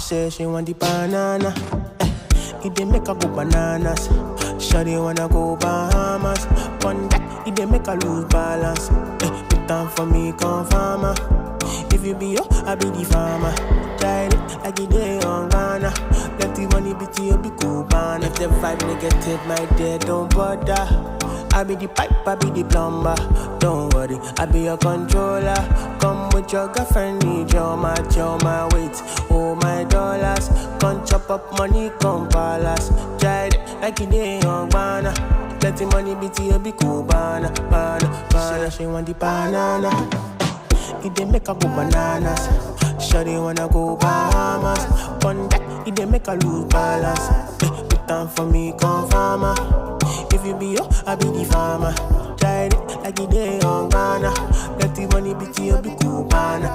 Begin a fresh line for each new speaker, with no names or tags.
say she want the banana. It dey make her go bananas. Shawty wanna go Bahamas. One that it dey make her lose balance. Put down for me, come farmer. If you be yo, I be the farmer. Tried it like it day on Ghana. Let the money be to you, be cool, man. If the vibe negative, my dear, don't bother. I be the pipe, I be the plumber. Don't worry, I be your controller. Come with your girlfriend, need your match, your my weight, oh my dollars. Come chop up money, come palace. Tried it like it day on Ghana. Let the money be to you, be cool, banana, banana. She want the banana. It dey make her go bananas. Shawty wanna go Bahamas. One that it dey make her lose balance. Put down for me, come farmer. If you be yo, I be the farmer. Tried it like it day on Ghana. Let the money be to you, be cool, banana.